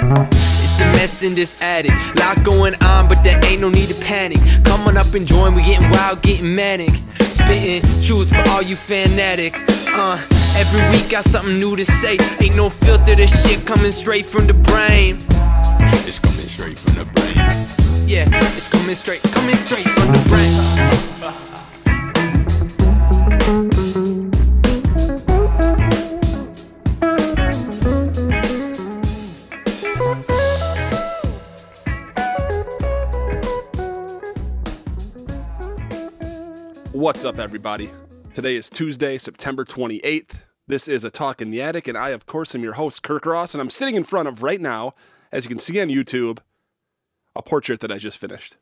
It's a mess in this attic, lot going on, but there ain't no need to panic. Come on up and join, we getting wild, getting manic. Spitting truth for all you fanatics. Every week got something new to say. Ain't no filter, this shit coming straight from the brain. It's coming straight from the brain. Yeah, it's coming straight from the brain. What's up, everybody? Today is Tuesday, September 28th. This is A Talk in the Attic, and I, of course, am your host, Kirk Ross, and I'm sitting in front of, right now, as you can see on YouTube, a portrait that I just finished.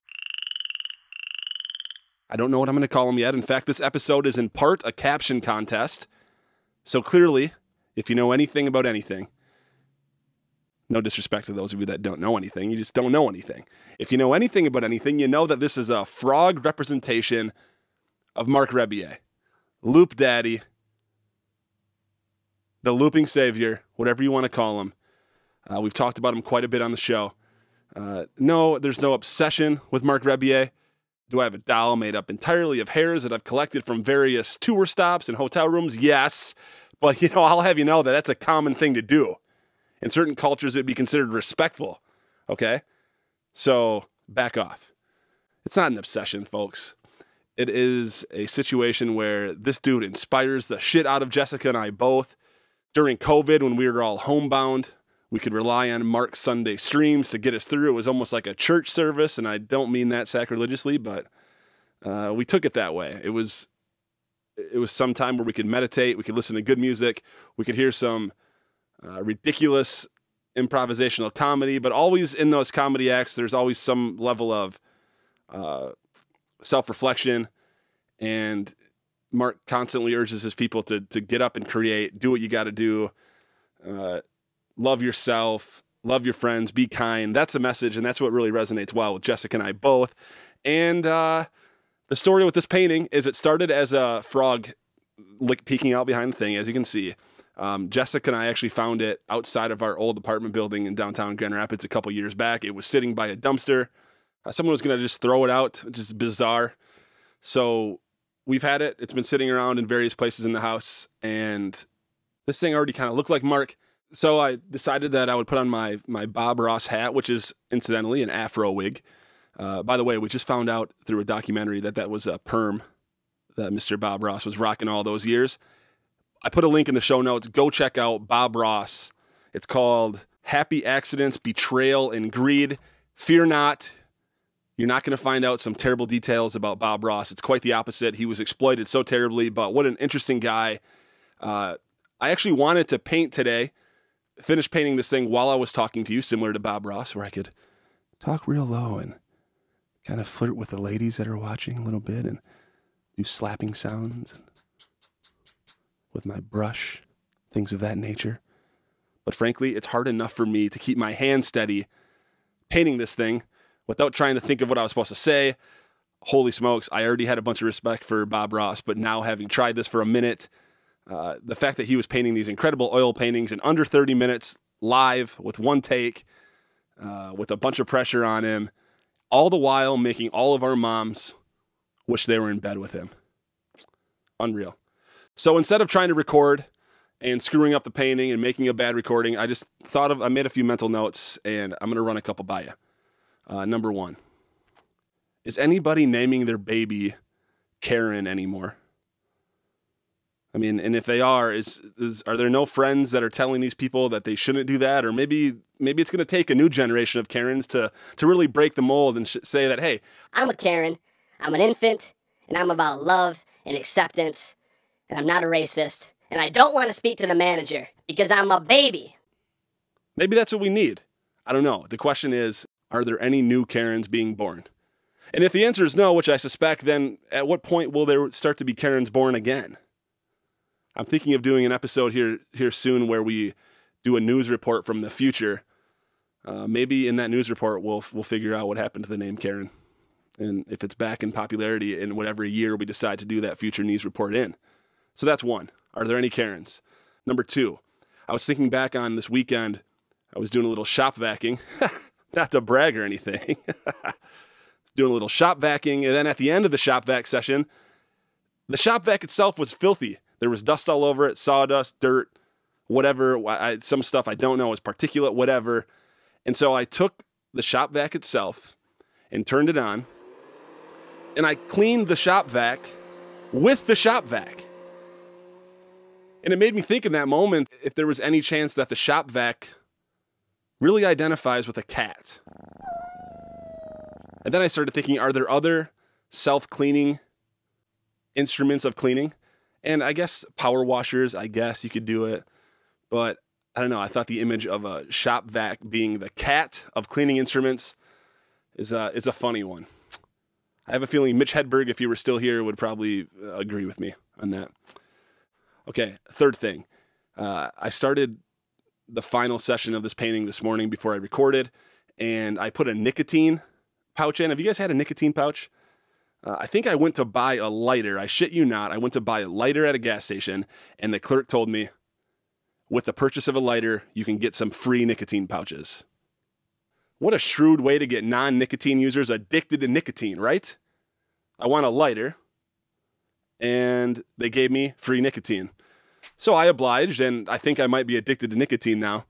I don't know what I'm going to call him yet. In fact, this episode is in part a caption contest. So clearly, if you know anything about anything, no disrespect to those of you that don't know anything, you just don't know anything. If you know anything about anything, you know that this is a frog representation of Marc rebillet, Loop Daddy, the looping savior, whatever you want to call him. We've talked about him quite a bit on the show. No, there's no obsession with Marc rebillet. Do I have a doll made up entirely of hairs that I've collected from various tour stops and hotel rooms? Yes. But, I'll have you know that that's a common thing to do. In certain cultures, it'd be considered respectful. Okay? So, back off. It's not an obsession, folks. It is a situation where this dude inspires the shit out of Jessica and I both. During COVID, when we were all homebound, we could rely on Marc's Sunday streams to get us through. It was almost like a church service, and I don't mean that sacrilegiously, but we took it that way. It was some time where we could meditate, we could listen to good music, we could hear some ridiculous improvisational comedy, but always in those comedy acts, there's always some level of self-reflection, and Marc constantly urges his people to get up and create, do what you got to do, love yourself, love your friends, be kind. That's a message, and that's what really resonates well with Jessica and I both. And the story with this painting is it started as a frog peeking out behind the thing, as you can see. Jessica and I actually found it outside of our old apartment building in downtown Grand Rapids a couple years back. It was sitting by a dumpster. Someone was going to just throw it out, which is bizarre. So we've had it. It's been sitting around in various places in the house, and this thing already kind of looked like Marc. So I decided that I would put on my Bob Ross hat, which is incidentally an afro wig. By the way, we just found out through a documentary that was a perm that Mr. Bob Ross was rocking all those years. I put a link in the show notes. Go check out Bob Ross. It's called Happy Accidents, Betrayal, and Greed. Fear not. You're not going to find out some terrible details about Bob Ross. It's quite the opposite. He was exploited so terribly, but what an interesting guy. I actually wanted to paint today, finish painting this thing while I was talking to you, similar to Bob Ross, where I could talk real low and kind of flirt with the ladies that are watching a little bit and do slapping sounds and with my brush, things of that nature. But frankly, it's hard enough for me to keep my hand steady painting this thing without trying to think of what I was supposed to say. Holy smokes, I already had a bunch of respect for Bob Ross, but now having tried this for a minute, the fact that he was painting these incredible oil paintings in under 30 minutes live with one take, with a bunch of pressure on him, all the while making all of our moms wish they were in bed with him. Unreal. So instead of trying to record and screwing up the painting and making a bad recording, I made a few mental notes, and I'm going to run a couple by you. Number one, is anybody naming their baby Karen anymore? I mean, and if they are there no friends that are telling these people that they shouldn't do that? Or maybe it's going to take a new generation of Karens to really break the mold and say that, hey, I'm a Karen, I'm an infant, and I'm about love and acceptance, and I'm not a racist, and I don't want to speak to the manager because I'm a baby. Maybe that's what we need. I don't know. The question is, are there any new Karens being born? And if the answer is no, which I suspect, then at what point will there start to be Karens born again? I'm thinking of doing an episode here soon where we do a news report from the future. Maybe in that news report we'll figure out what happened to the name Karen, and if it's back in popularity in whatever year we decide to do that future news report in. So that's one. Are there any Karens? Number two, I was thinking back on this weekend I was doing a little shop vacuuming, not to brag or anything. Doing a little shop vacuuming, and then at the end of the shop vac session, the shop vac itself was filthy. There was dust all over it, sawdust, dirt, whatever. Some stuff I don't know is particulate, whatever. And so I took the shop vac itself and turned it on, and I cleaned the shop vac with the shop vac. And it made me think in that moment if there was any chance that the shop vac really identifies with a cat. And then I started thinking, are there other self-cleaning instruments of cleaning? And I guess power washers, I guess you could do it. But I don't know, I thought the image of a shop vac being the cat of cleaning instruments is a funny one. I have a feeling Mitch Hedberg, if he were still here, would probably agree with me on that. Okay, third thing. I started the final session of this painting this morning before I recorded, and I put a nicotine pouch in. Have you guys had a nicotine pouch? I think I went to buy a lighter. I shit you not. I went to buy a lighter at a gas station, and the clerk told me, with the purchase of a lighter, you can get some free nicotine pouches. What a shrewd way to get non-nicotine users addicted to nicotine, right? I want a lighter, and they gave me free nicotine. So I obliged, and I think I might be addicted to nicotine now.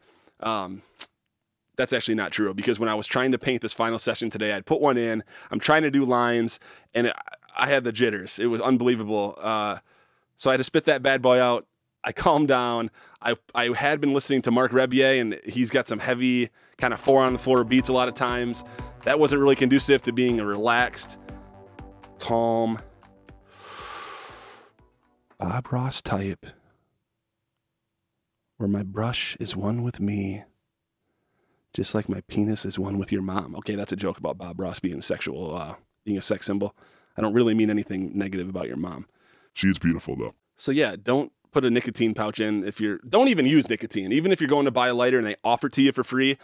That's actually not true, because when I was trying to paint this final session today, I'd put one in. I'm trying to do lines, and I had the jitters. It was unbelievable. So I had to spit that bad boy out. I calmed down. I had been listening to Marc Rebillet, and he's got some heavy kind of four-on-the-floor beats a lot of times. That wasn't really conducive to being a relaxed, calm, Bob Ross type, where my brush is one with me, just like my penis is one with your mom. Okay, that's a joke about Bob Ross being sexual, being a sex symbol. I don't really mean anything negative about your mom. She's beautiful, though. So yeah, don't put a nicotine pouch in don't even use nicotine. Even if you're going to buy a lighter and they offer to you for free,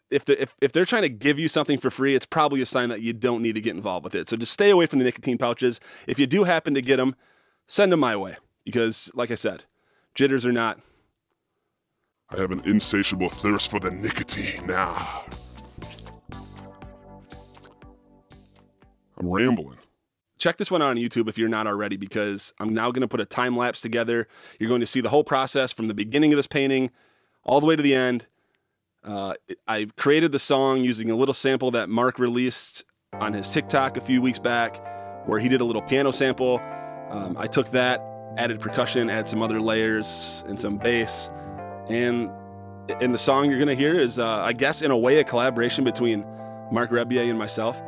if they're trying to give you something for free, it's probably a sign that you don't need to get involved with it. So just stay away from the nicotine pouches. If you do happen to get them, send them my way, because like I said, jitters or not, I have an insatiable thirst for the nicotine now. I'm rambling. Check this one out on YouTube if you're not already, because I'm now going to put a time lapse together. You're going to see the whole process from the beginning of this painting all the way to the end. I created the song using a little sample that Marc released on his TikTok a few weeks back, where he did a little piano sample. I took that, added percussion, added some other layers and some bass. And in the song you're going to hear is, I guess, in a way, a collaboration between Marc Rebillet and myself.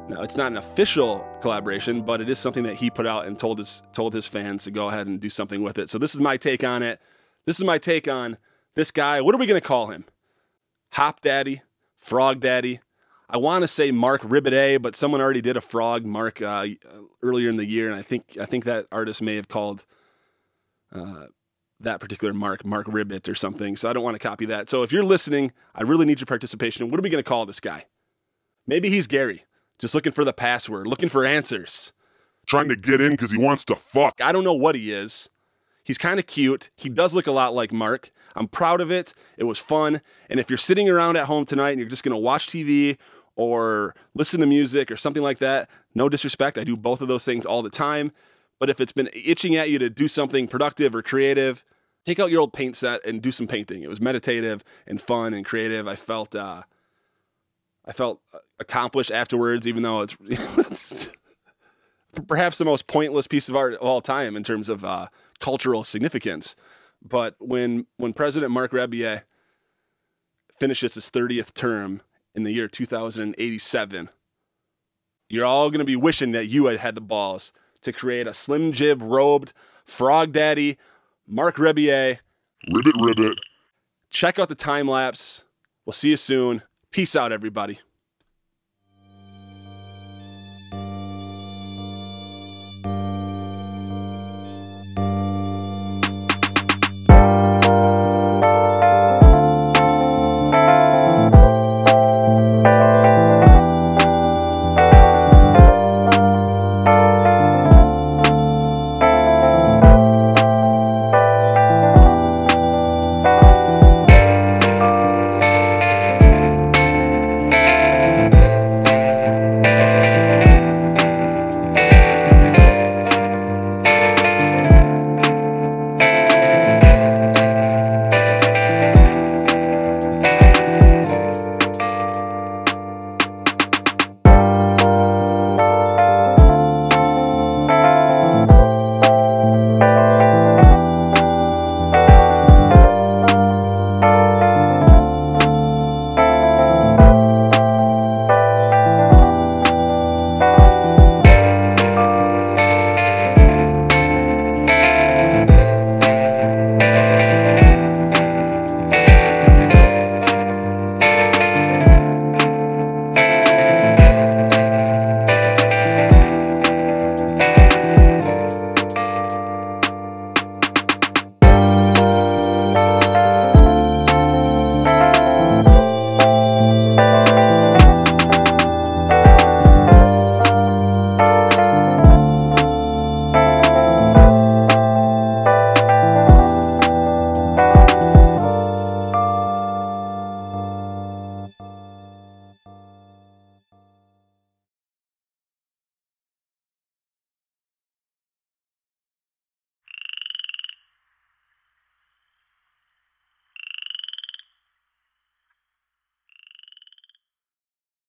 Now, it's not an official collaboration, but it is something that he put out and told his fans to go ahead and do something with it. So this is my take on it. This is my take on this guy. What are we going to call him? Hop Daddy? Frog Daddy? I want to say Marc Rebillet, but someone already did a frog Marc earlier in the year, and I think that artist may have called that particular Marc Ribbit or something. So I don't want to copy that. So if you're listening, I really need your participation. What are we going to call this guy? Maybe he's Gary. Just looking for the password, looking for answers. Trying to get in because he wants to fuck. I don't know what he is. He's kind of cute. He does look a lot like Marc. I'm proud of it. It was fun. And if you're sitting around at home tonight and you're just going to watch TV or listen to music or something like that, no disrespect, I do both of those things all the time. But if it's been itching at you to do something productive or creative, take out your old paint set and do some painting. It was meditative and fun and creative. I felt accomplished afterwards, even though it's perhaps the most pointless piece of art of all time in terms of cultural significance. But when President Marc Rebillet finishes his 30th term in the year 2087, you're all going to be wishing that you had the balls to create a Slim Jib robed Frog Daddy Marc Rebillet. Ribbit. Check out the time lapse. We'll see you soon. Peace out, everybody.